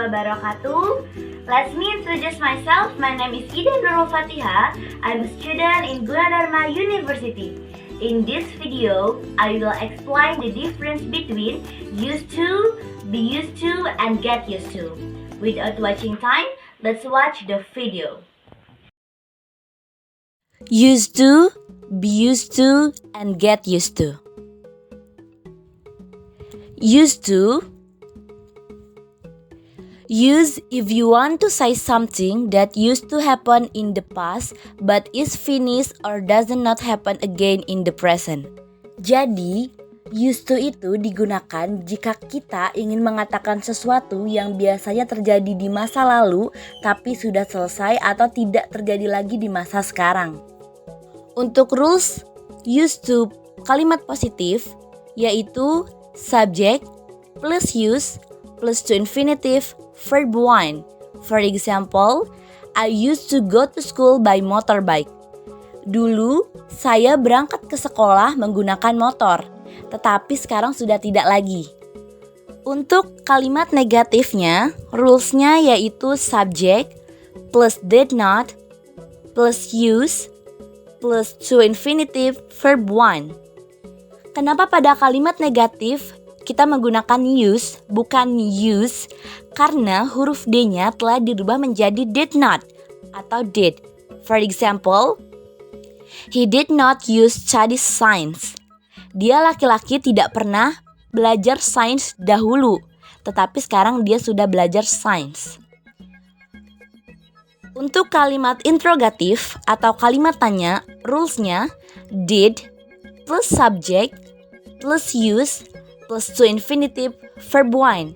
wabarakatuh. Let me introduce myself. My name is Ida Nurul Fatiha. I'm a student in Gunadarma University. In this video, I will explain the difference between used to, be used to, and get used to. Without wasting time, let's watch the video. Used to, be used to, and get used to. Used to. Use if you want to say something that used to happen in the past but is finished or does not happen again in the present. Jadi, used to itu digunakan jika kita ingin mengatakan sesuatu yang biasanya terjadi di masa lalu tapi sudah selesai atau tidak terjadi lagi di masa sekarang. Untuk rules used to kalimat positif yaitu subject plus use plus to infinitive verb 1. For example, I used to go to school by motorbike. Dulu saya berangkat ke sekolah menggunakan motor, tetapi sekarang sudah tidak lagi. Untuk kalimat negatifnya, rulesnya yaitu subject plus did not plus use plus to infinitive verb 1. Kenapa pada kalimat negatif kita menggunakan use bukan use? Karena huruf D-nya telah dirubah menjadi did not atau did. For example, he did not use study science. Dia laki-laki tidak pernah belajar sains dahulu, tetapi sekarang dia sudah belajar sains. Untuk kalimat interrogatif atau kalimat tanya, rulesnya did plus subject plus use plus to infinitive verb 1.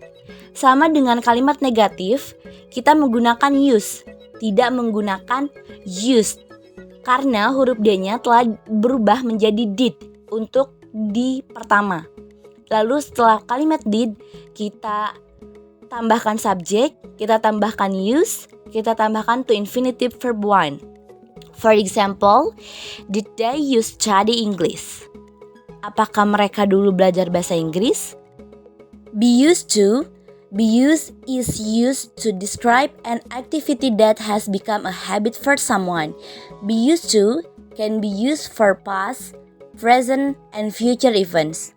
Sama dengan kalimat negatif, kita menggunakan use, tidak menggunakan used. Karena huruf D-nya telah berubah menjadi did untuk di pertama. Lalu setelah kalimat did, kita tambahkan subject, kita tambahkan use, kita tambahkan to infinitive verb 1. For example, did they use study English? Apakah mereka dulu belajar bahasa Inggris? Be used to. Be used is used to describe an activity that has become a habit for someone. Be used to can be used for past, present, and future events.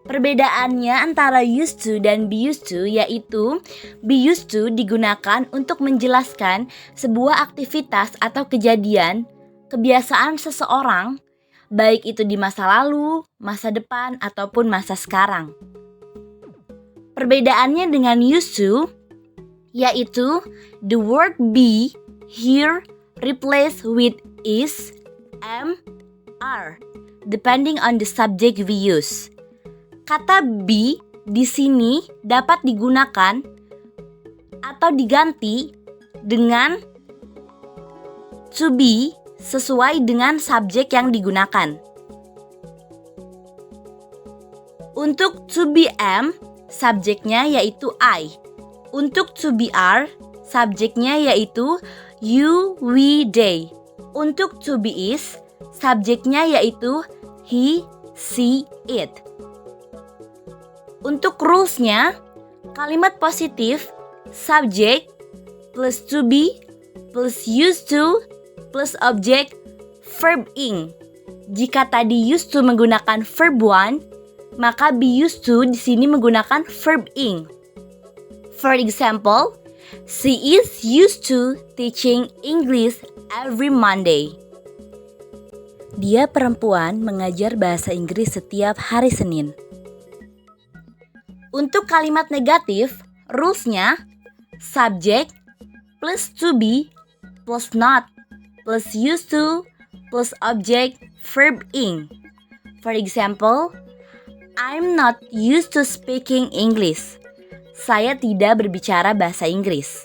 Perbedaannya antara used to dan be used to yaitu be used to digunakan untuk menjelaskan sebuah aktivitas atau kejadian, kebiasaan seseorang, baik itu di masa lalu, masa depan, ataupun masa sekarang. Perbedaannya dengan used to, yaitu the word be here replaced with is, am, are, depending on the subject we use. Kata be di sini dapat digunakan atau diganti dengan to be sesuai dengan subjek yang digunakan. Untuk to be am, subjeknya yaitu I. Untuk to be are, subjeknya yaitu you, we, they. Untuk to be is, subjeknya yaitu he, she, it. Untuk rulesnya, kalimat positif subject plus to be plus used to plus object verb ing. Jika tadi used to menggunakan verb 1, maka be used to di sini menggunakan verb ing. For example, she is used to teaching English every Monday. Dia perempuan mengajar bahasa Inggris setiap hari Senin. Untuk kalimat negatif, rulesnya subject plus to be plus not plus used to plus object verb ing. For example, I'm not used to speaking English. Saya tidak berbicara bahasa Inggris.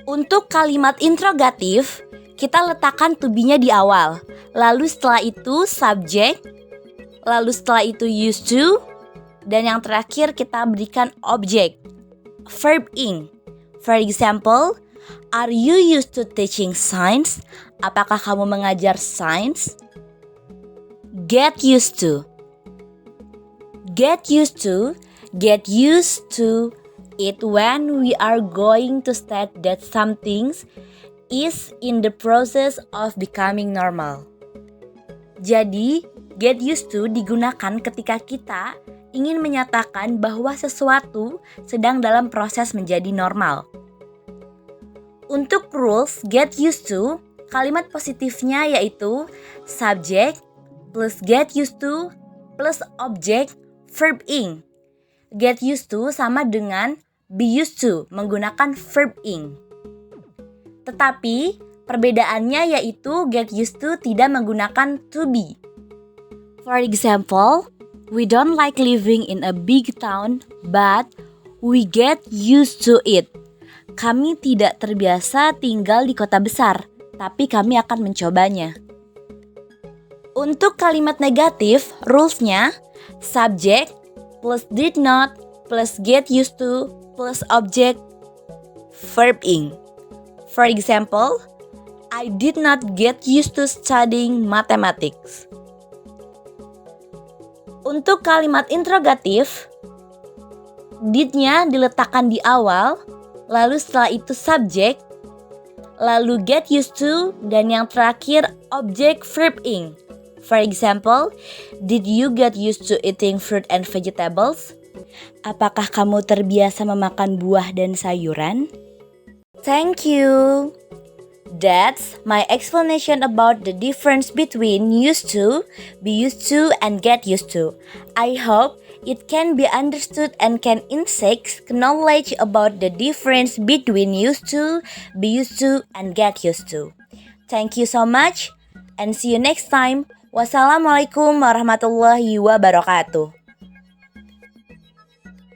Untuk kalimat interrogatif, kita letakkan to be-nya di awal. Lalu setelah itu subject, lalu setelah itu used to, dan yang terakhir kita berikan object verb ing. For example, are you used to teaching science? Apakah kamu mengajar sains? Get used to. Get used to, get used to, it when we are going to state that something is in the process of becoming normal. Jadi, get used to digunakan ketika kita ingin menyatakan bahwa sesuatu sedang dalam proses menjadi normal. Untuk rules get used to, kalimat positifnya yaitu subject plus get used to plus object verb ing. Get used to sama dengan be used to menggunakan verb ing. Tetapi perbedaannya yaitu get used to tidak menggunakan to be. For example, we don't like living in a big town, but we get used to it. Kami tidak terbiasa tinggal di kota besar, tapi kami akan mencobanya. Untuk kalimat negatif, rules-nya subject plus did not plus get used to plus object verb ing. For example, I did not get used to studying mathematics. Untuk kalimat interrogatif, did-nya diletakkan di awal, lalu setelah itu subject, lalu get used to, dan yang terakhir object verb ing. For example, did you get used to eating fruit and vegetables? Apakah kamu terbiasa memakan buah dan sayuran? Thank you. That's my explanation about the difference between used to, be used to, and get used to. I hope it can be understood and can insight knowledge about the difference between used to, be used to, and get used to. Thank you so much and see you next time. Wassalamualaikum warahmatullahi wabarakatuh.